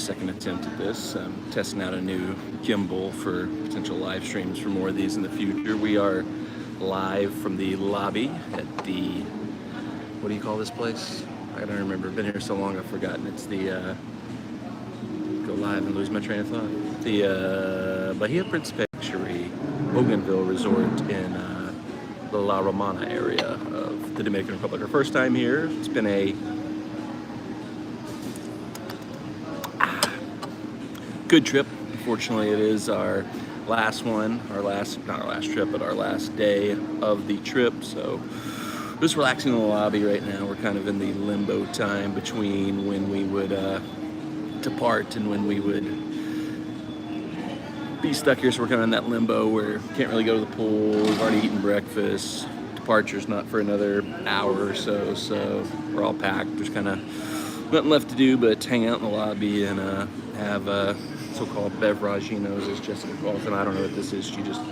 second attempt at this. I'm testing out a new gimbal for potential live streams for more of these in the future. We are live from the lobby at the, what do you call this place? I don't remember. I've been here so long I've forgotten. It's the, go live and lose my train of thought. The Bahia Principe Luxury Bougainville Resort in the La Romana area of the Dominican Republic. Our first time here. It's been a good trip. Unfortunately, it is our last one, not our last trip, but our last day of the trip. So just relaxing in the lobby right now. We're kind of in the limbo time between when we would depart and when we would be stuck here. So we're kind of in that limbo where we can't really go to the pool. We've already eaten breakfast. Departure's not for another hour or so. So we're all packed. There's kind of nothing left to do but hang out in the lobby and have so-called beveraginos, as Jessica calls them. I don't know what this is. She just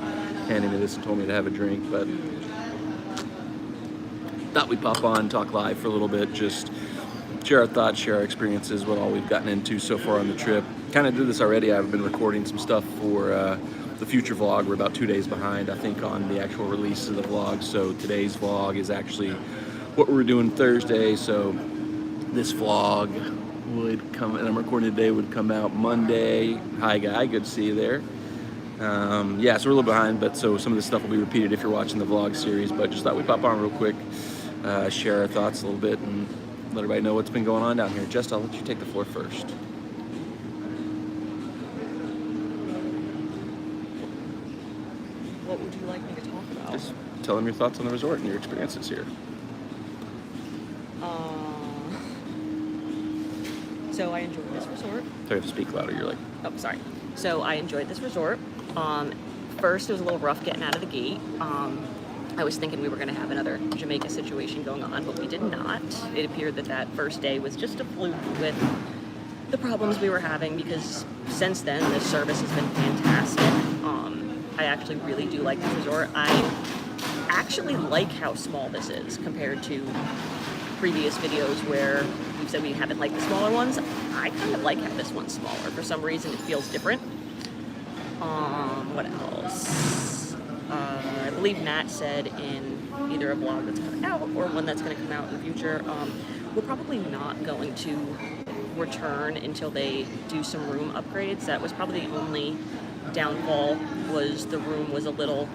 handed me this and told me to have a drink, but thought we'd pop on, talk live for a little bit, just share our thoughts, share our experiences, what all we've gotten into so far on the trip. Kind of did this already. I've been recording some stuff for the future vlog. We're about 2 days behind, I think, on the actual release of the vlog. So today's vlog is actually what we're doing Thursday. So this vlog would come, and I'm recording today, would come out Monday. Hi, Guy. Good to see you there. Yeah, so we're a little behind, but so some of this stuff will be repeated if you're watching the vlog series, but just thought we'd pop on real quick, share our thoughts a little bit, and let everybody know what's been going on down here. Jess, I'll let you take the floor first. What would you like me to talk about? Just tell them your thoughts on the resort and your experiences here. So I enjoyed this resort. So you have to speak louder. You're like, Oh, sorry. So I enjoyed this resort. First, it was a little rough getting out of the gate. I was thinking we were going to have another Jamaica situation going on, but we did not. It appeared that that first day was just a fluke with the problems we were having, because since then, the service has been fantastic. I actually really do like this resort. I actually like how small this is compared to previous videos where we've said we haven't liked the smaller ones. I kind of like how this one's smaller. For some reason, it feels different. What else? I believe Matt said in either a vlog that's coming out or one that's going to come out in the future, we're probably not going to return until they do some room upgrades. That was probably the only downfall, was the room was a little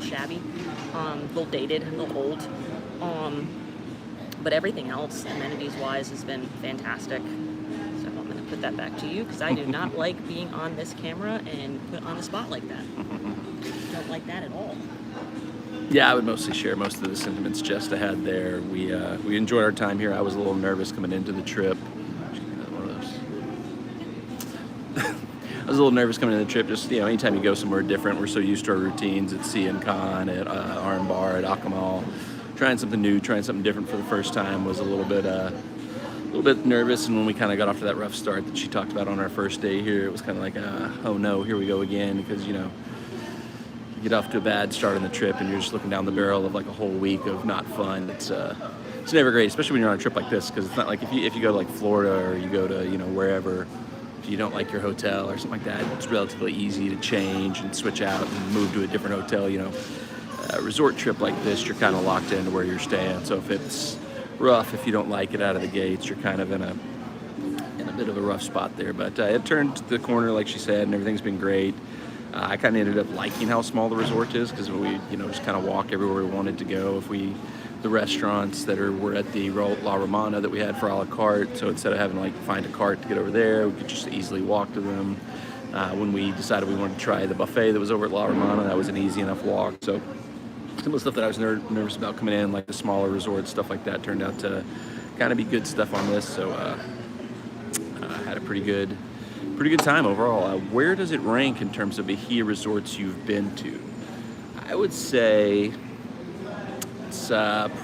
shabby, a little dated, a little old. But everything else, amenities-wise, has been fantastic. So I'm going to put that back to you, because I do not like being on this camera and put on the spot like that. Don't like that at all. yeah, I would mostly share most of the sentiments Jessica had there. We enjoyed our time here. I was a little nervous coming into the trip. One of those. I was a little nervous coming into the trip. Just, anytime you go somewhere different, we're so used to our routines at CNCon, at Armbar, at Akamal. Trying something new, trying something different for the first time was a little bit nervous. And when we kind of got off to that rough start that she talked about on our first day here, it was kind of like, oh no, here we go again. Because you get off to a bad start on the trip and you're just looking down the barrel of like a whole week of not fun. It's never great, especially when you're on a trip like this, because it's not like if you go to like Florida or you go to wherever, if you don't like your hotel or something like that, it's relatively easy to change and switch out and move to a different hotel. A resort trip like this, you're kind of locked into where you're staying. So if it's rough, if you don't like it out of the gates, you're kind of in a bit of a rough spot there. But it turned the corner, like she said, and everything's been great. I kind of ended up liking how small the resort is, because we just kind of walk everywhere we wanted to go. The restaurants that were at the La Romana that we had for a la carte, so instead of having to find a cart to get over there, we could just easily walk to them. When we decided we wanted to try the buffet that was over at La Romana, that was an easy enough walk. So some of the stuff that I was nervous about coming in, like the smaller resorts, stuff like that, turned out to kind of be good stuff on this. So I had a pretty good time overall. Where does it rank in terms of Bahia resorts you've been to? I would say it's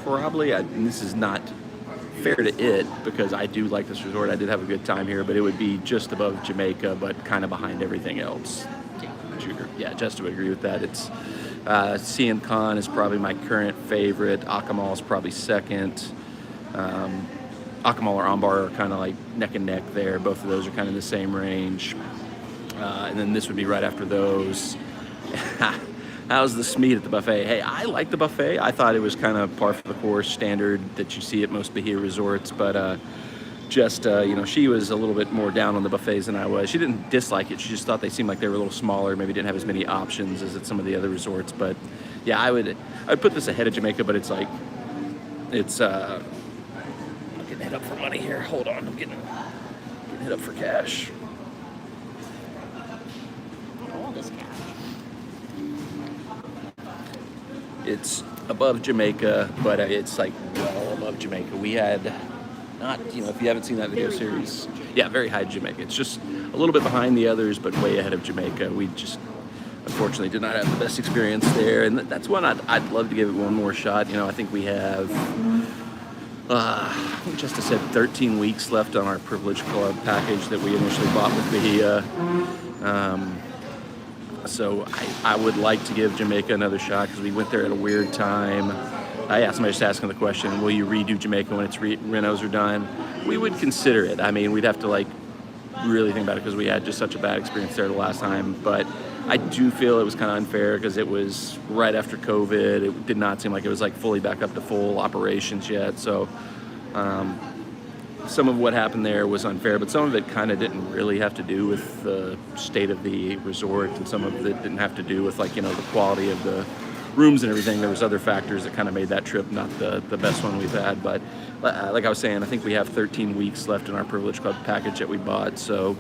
probably, and this is not fair to it, because I do like this resort. I did have a good time here, but it would be just above Jamaica, but kind of behind everything else. Yeah, Jessica would agree with that. It's CNCon is probably my current favorite. Akamal is probably second. Akumal or Ambar are kind of like neck and neck there. Both of those are kind of in the same range. And then this would be right after those. How's the Smeat at the buffet? Hey, I like the buffet. I thought it was kind of par for the course, standard that you see at most Bahia resorts, but she was a little bit more down on the buffets than I was. She didn't dislike it. She just thought they seemed like they were a little smaller, maybe didn't have as many options as at some of the other resorts. But yeah, I'd put this ahead of Jamaica, but I'm getting hit up for money here. Hold on, I'm getting hit up for cash. All this cash. It's above Jamaica, but it's like well above Jamaica. We had not, if you haven't seen that video series, yeah, very high Jamaica. It's just a little bit behind the others, but way ahead of Jamaica. We just unfortunately did not have the best experience there, and that's one I'd love to give it one more shot. I think we have, just I said, 13 weeks left on our Privilege Club package that we initially bought with Bahia. So I would like to give Jamaica another shot because we went there at a weird time. I asked somebody just asking the question, will you redo Jamaica when its renos are done? We would consider it. I mean, we'd have to really think about it because we had just such a bad experience there the last time. But I do feel it was kind of unfair because it was right after COVID. It did not seem like it was fully back up to full operations yet. So some of what happened there was unfair, but some of it kind of didn't really have to do with the state of the resort, and some of it didn't have to do with the quality of the rooms and everything. There was other factors that kind of made that trip not the best one we've had. But like I was saying, I think we have 13 weeks left in our Privilege Club package that we bought. So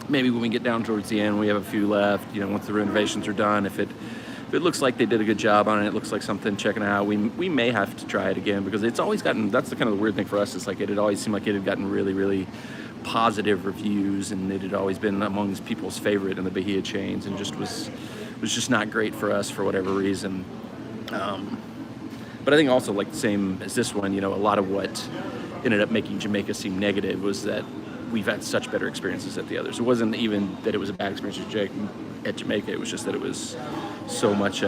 maybe when we get down towards the end, we have a few left. Once the renovations are done, if it looks like they did a good job on it, it looks like something checking out, we may have to try it again, because it's always gotten, that's the kind of the weird thing for us, is it had always seemed like it had gotten really, really positive reviews, and it had always been among people's favorite in the Bahia chains, and just was just not great for us for whatever reason. But I think also the same as this one, a lot of what ended up making Jamaica seem negative was that we've had such better experiences at the others. It wasn't even that it was a bad experience at Jamaica. It was just that it was so much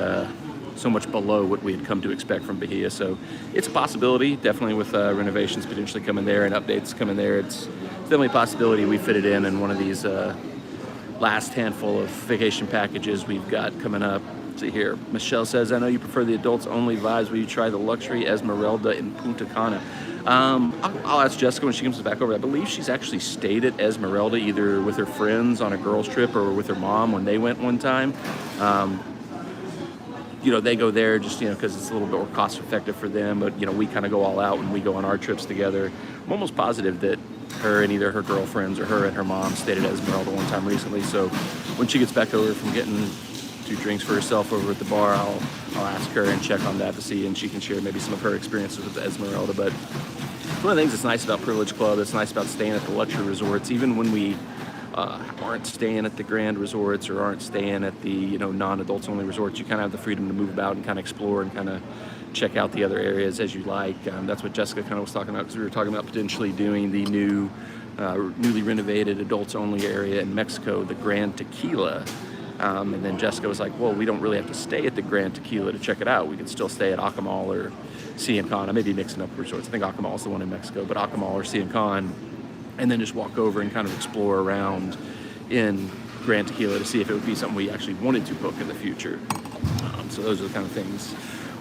below what we had come to expect from Bahia. So it's a possibility, definitely, with renovations potentially coming there and updates coming there. It's definitely a possibility we fit it in one of these last handful of vacation packages we've got coming up. Let's see here. Michelle says, I know you prefer the adults only vibes. Will you try the luxury Esmeralda in Punta Cana? I'll ask Jessica when she comes back over. I believe she's actually stayed at Esmeralda either with her friends on a girls trip or with her mom when they went one time. They go there just, because it's a little bit more cost effective for them. But, we kind of go all out when we go on our trips together. I'm almost positive that her and either her girlfriends or her and her mom stayed at Esmeralda one time recently. So when she gets back over from getting 2 drinks for herself over at the bar, I'll ask her and check on that to see, and she can share maybe some of her experiences with the Esmeralda. But one of the things that's nice about Privilege Club, that's nice about staying at the luxury resorts, even when we aren't staying at the grand resorts or aren't staying at the non-adults only resorts, you kind of have the freedom to move about and kind of explore and kind of check out the other areas as you like. That's what Jessica kind of was talking about, because we were talking about potentially doing the newly renovated adults only area in Mexico, the Grand Tequila. And then Jessica was like, well, we don't really have to stay at the Grand Tequila to check it out. We could still stay at Akumal or Siancán. I may be mixing up resorts. I think Akumal is the one in Mexico, but Akumal or Siancán, and then just walk over and kind of explore around in Grand Tequila to see if it would be something we actually wanted to book in the future. So those are the kind of things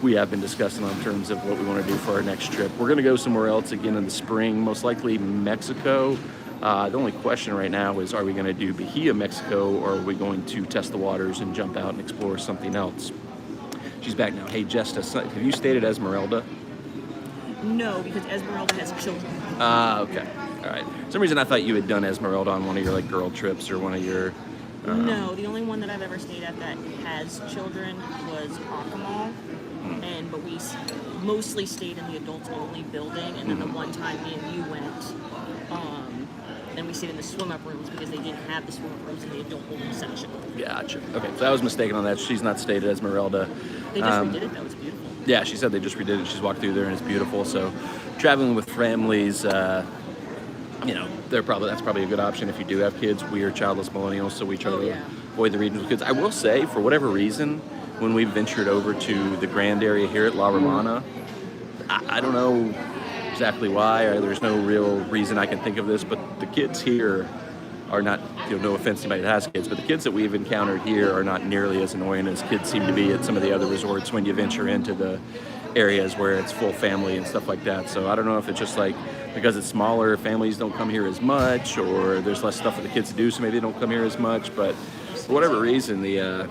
we have been discussing in terms of what we want to do for our next trip. We're going to go somewhere else again in the spring, most likely Mexico. The only question right now is, are we going to do Bahia, Mexico, or are we going to test the waters and jump out and explore something else? She's back now. Hey, Jessica, have you stayed at Esmeralda? No, because Esmeralda has children. Okay. All right. For some reason I thought you had done Esmeralda on one of your girl trips or one of your... No, the only one that I've ever stayed at that has children was Akumal. But we mostly stayed in the adults only building, and then the one time me and you went, then we stayed in the swim-up rooms because they didn't have the swim-up rooms in the adult only section. Gotcha. Okay, so I was mistaken on that. She's not stayed at Esmeralda. They just redid it, though. It's beautiful. Yeah, she said they just redid it. She's walked through there and it's beautiful. So traveling with families, that's probably a good option if you do have kids. We are childless millennials, so we try to avoid the regions with kids. I will say, for whatever reason, when we ventured over to the Grand area here at La Romana, I don't know exactly why. There's no real reason I can think of this, but the kids here are not, no offense to anybody that has kids, but the kids that we've encountered here are not nearly as annoying as kids seem to be at some of the other resorts when you venture into the areas where it's full family and stuff like that. So I don't know if it's just like because it's smaller, families don't come here as much, or there's less stuff for the kids to do, so maybe they don't come here as much. But for whatever reason, the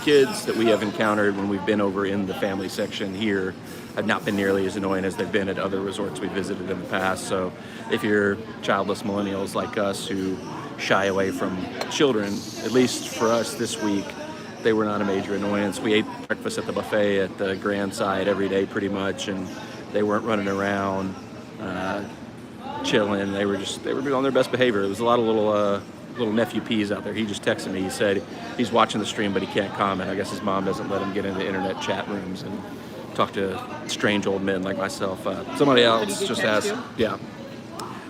kids that we have encountered when we've been over in the family section here have not been nearly as annoying as they've been at other resorts we visited in the past. So if you're childless millennials like us who shy away from children, at least for us this week, they were not a major annoyance. We ate breakfast at the buffet at the Grand Side every day pretty much, and they weren't running around chilling. They were on their best behavior. It was a lot of little nephew P's out there. He just texted me. He said he's watching the stream, but he can't comment. I guess his mom doesn't let him get into internet chat rooms and talk to strange old men like myself. Somebody else just asked. Yeah.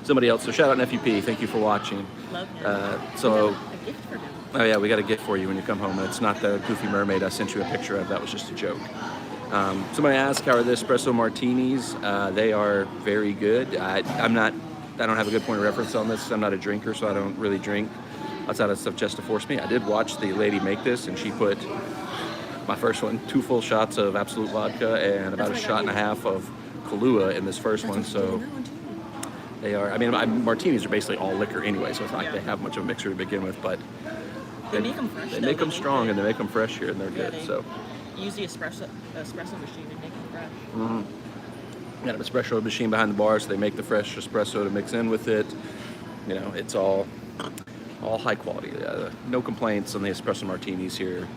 Somebody else. So shout out nephew P. Thank you for watching. Love him. So. A gift for him. Oh yeah, we got a gift for you when you come home. And it's not the Goofy Mermaid I sent you a picture of. That was just a joke. Somebody asked, how are the espresso martinis? They are very good. I don't have a good point of reference on this. I'm not a drinker, so I don't really drink outside of stuff just to force me. I did watch the lady make this, and she put my first one 2 full shots of Absolute vodka and about a shot and a half of Kahlua in this first one. So they are. I mean, martinis are basically all liquor anyway, so it's not like they have much of a mixer to begin with. But they make them fresh. They make them strong, and they make them fresh here, and they're good. So. Use the espresso machine and make them fresh. Mm-hmm. Got an espresso machine behind the bar, so they make the fresh espresso to mix in with it. It's all high quality. No complaints on the espresso martinis here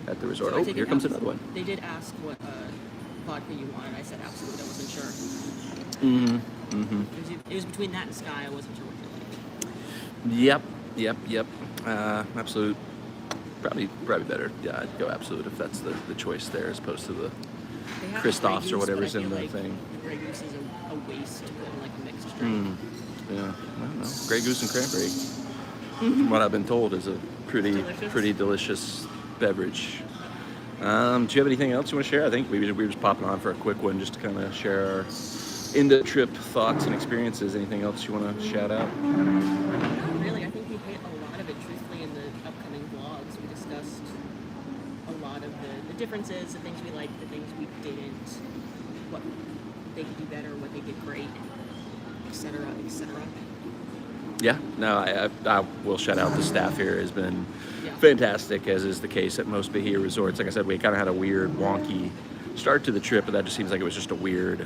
at the resort. So here comes another one. They did ask what vodka you wanted. I said Absolute. I wasn't sure. Mm-hmm. Mm-hmm. It was between that and Sky. I wasn't sure what you liked. Yep. Absolute. Probably better. Yeah, I'd go Absolute if that's the choice there, as opposed to the Christophs or whatever's in the thing. The Grey Goose is a waste to put in like a mixed drink. Yeah, I don't know. Grey Goose and cranberry. From what I've been told, is a pretty delicious beverage. Do you have anything else you want to share? I think we were just popping on for a quick one, just to kind of share our in-the-trip thoughts and experiences. Anything else you want to shout out? Not really. I think we hit a lot of it truthfully in the upcoming vlogs. We discussed a lot of the differences, the things we liked, the things we didn't, what they could do better, what they did great, etc., etc. Yeah, no, I will shout out the staff here. Has been fantastic, as is the case at most Bahia resorts. Like I said, we kind of had a weird, wonky start to the trip, but that just seems like it was just a weird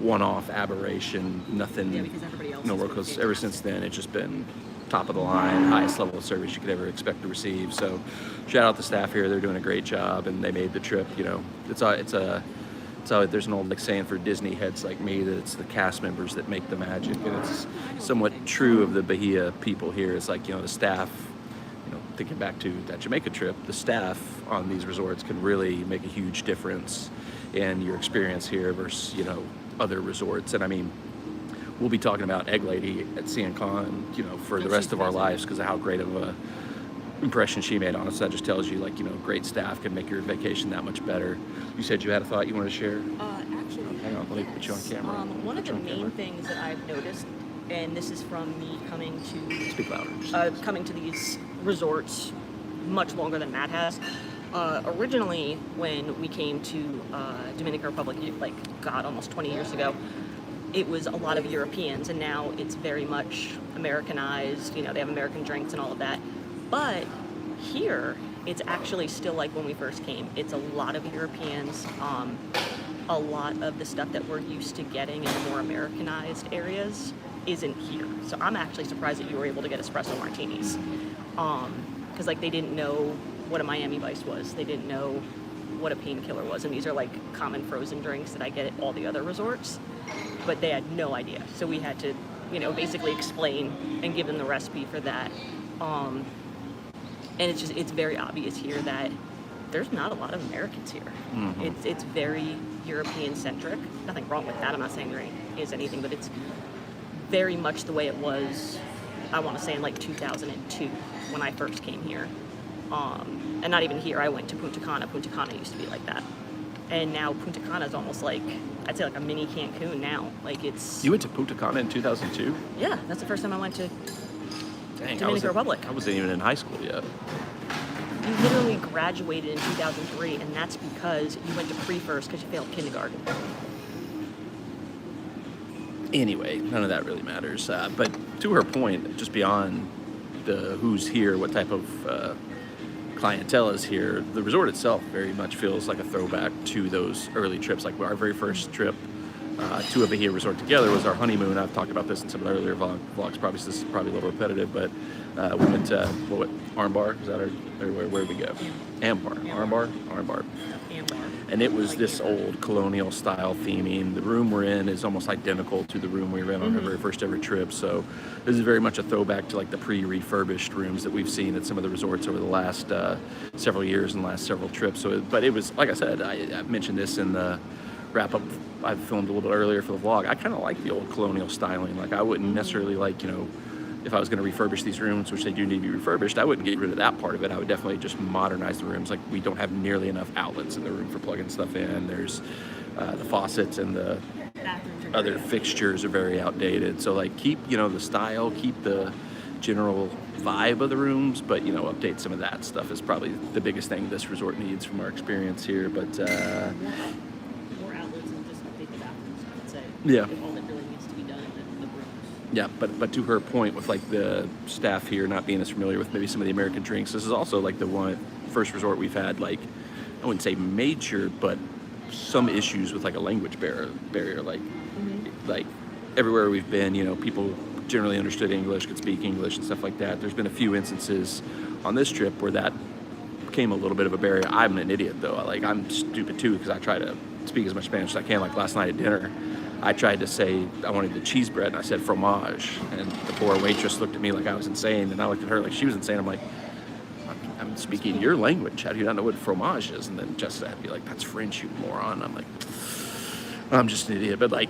one-off aberration. Nothing, because everybody else no work. Because ever since then, it's just been top of the line, highest level of service you could ever expect to receive. So, shout out the staff here; they're doing a great job, and they made the trip. There's an old saying for Disney heads like me that it's the cast members that make the magic, and it's somewhat true of the Bahia people here. It's like the staff. Thinking back to that Jamaica trip, the staff on these resorts can really make a huge difference in your experience here versus other resorts. And I mean, we'll be talking about Egg Lady at CNCon, for the rest of our lives because of how great of a impression she made on us. That just tells you, great staff can make your vacation that much better. You said you had a thought you wanted to share? Actually, hang on, let me put you on camera. One of the main things that I've noticed, and this is from me coming to speak louder. Coming to these resorts much longer than Matt has. Originally, when we came to Dominican Republic, almost 20 years ago, it was a lot of Europeans, and now it's very much Americanized. They have American drinks and all of that. But here, it's actually still like when we first came. It's a lot of Europeans. A lot of the stuff that we're used to getting in the more Americanized areas isn't here. So I'm actually surprised that you were able to get espresso martinis. Because they didn't know what a Miami Vice was. They didn't know what a painkiller was. And these are common frozen drinks that I get at all the other resorts. But they had no idea. So we had to, basically explain and give them the recipe for that. And it's very obvious here that there's not a lot of Americans here. Mm-hmm. It's very European centric. Nothing wrong with that. I'm not saying there is anything, but it's very much the way it was, I want to say in 2002 when I first came here. And not even here, I went to Punta Cana. Punta Cana used to be like that. And now Punta Cana is almost like, I'd say like a mini Cancun now. Like it's... You went to Punta Cana in 2002? Yeah, that's the first time I went to Dang, Dominican Republic. I wasn't even in high school yet. You literally graduated in 2003, and that's because you went to pre-first because you failed kindergarten. Anyway, none of that really matters. But to her point, just beyond the who's here, what type of clientele is here, the resort itself very much feels like a throwback to those early trips. Like our very first trip to a Bahia resort together was our honeymoon. I've talked about this in some of the earlier vlogs. Probably this is probably a little repetitive, but we went to Armbar. Is that where we go? Armbar. And it was this old colonial style theming. The room we're in is almost identical to the room we were in on our very first ever trip. So this is very much a throwback to like the pre-refurbished rooms that we've seen at some of the resorts over the last several years and last several trips. So, but it was, like I said, I mentioned this in the wrap up I filmed a little bit earlier for the vlog. I kind of like the old colonial styling. Like I wouldn't necessarily like, if I was going to refurbish these rooms, which they do need to be refurbished, I wouldn't get rid of that part of it. I would definitely just modernize the rooms. Like we don't have nearly enough outlets in the room for plugging stuff in. There's the faucets and the other fixtures are very outdated. So like keep, the style, keep the general vibe of the rooms, but update some of that stuff is probably the biggest thing this resort needs from our experience here. But more outlets and just update the bathrooms, I would say. Yeah. If all that really needs to be done in the rooms. Yeah, but to her point with like the staff here not being as familiar with maybe some of the American drinks, this is also like the first resort we've had like, I wouldn't say major, but some issues with like a language barrier. Like everywhere we've been, people generally understood English, could speak English and stuff like that. There's been a few instances on this trip where that became a little bit of a barrier. I'm an idiot though. I'm stupid too because I try to speak as much Spanish as I can. Like last night at dinner, I tried to say I wanted the cheese bread and I said fromage, and the poor waitress looked at me like I was insane, and I looked at her like she was insane. I'm like, I'm speaking your language. How do you not know what fromage is? And then Jessica had to be like, that's French, you moron. I'm like, I'm just an idiot. But like,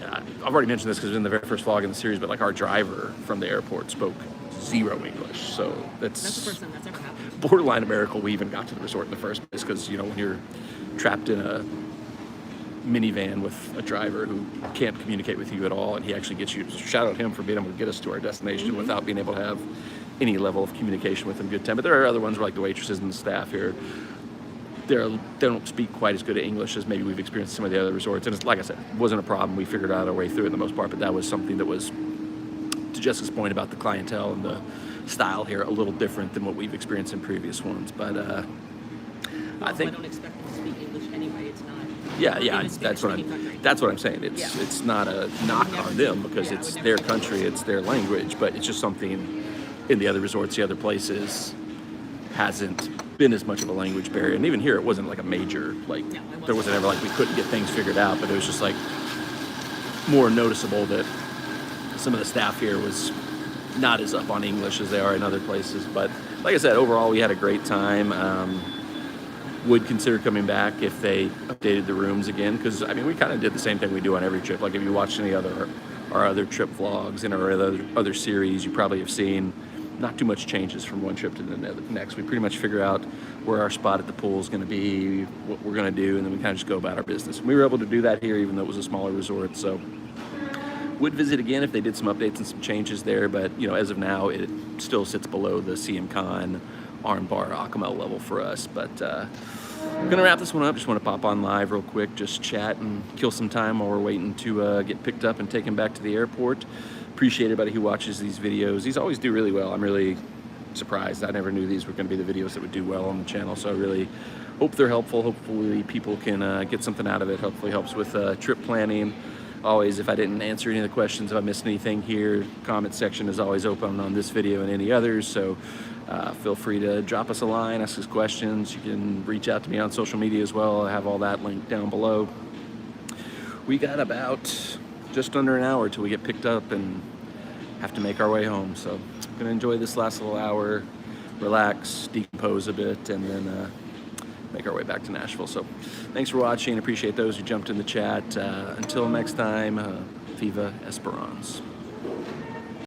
I've already mentioned this because it was in the very first vlog in the series, but like our driver from the airport spoke zero English. So that's the first time that's ever happened. Borderline a miracle we even got to the resort in the first place, because when you're trapped in a minivan with a driver who can't communicate with you at all, and he actually gets you, shout out him for being able to get us to our destination without being able to have any level of communication with him good time. But there are other ones where like the waitresses and the staff here, they don't speak quite as good English as maybe we've experienced some of the other resorts. And it's, like I said, it wasn't a problem. We figured out our way through it in the most part, but that was something that was, to Jessica's point about the clientele and the style here, a little different than what we've experienced in previous ones. But I think I don't expect them to speak English anyway. It's not. Yeah, that's what I'm saying. It's not a knock on them because it's their country, it's their language, but it's just something in the other resorts, the other places, hasn't been as much of a language barrier. And even here, it wasn't like a major, like there wasn't ever like we couldn't get things figured out, but it was just like more noticeable that some of the staff here was not as up on English as they are in other places. But like I said, overall, we had a great time. Would consider coming back if they updated the rooms again, because we kind of did the same thing we do on every trip. Like if you watched any our other trip vlogs in our other series, you probably have seen not too much changes from one trip to the next. We pretty much figure out where our spot at the pool is going to be, what we're going to do, and then we kind of just go about our business. And we were able to do that here, even though it was a smaller resort. So would visit again if they did some updates and some changes there, but as of now, it still sits below the CM Con, Armbar, Acapulco level for us. But I'm gonna wrap this one up. Just want to pop on live real quick, just chat and kill some time while we're waiting to get picked up and taken back to the airport. Appreciate everybody who watches these videos. These always do really well. I'm really surprised. I never knew these were going to be the videos that would do well on the channel, so I really hope they're helpful. Hopefully people can get something out of it. Hopefully helps with trip planning. Always, if I didn't answer any of the questions, if I missed anything here, comment section is always open on this video and any others, so feel free to drop us a line, ask us questions. You can reach out to me on social media as well. I have all that linked down below. We got about just under an hour till we get picked up and have to make our way home, so I'm gonna enjoy this last little hour, relax, decompose a bit, and then make our way back to Nashville. So thanks for watching. Appreciate those who jumped in the chat. Until next time, Viva Esperance.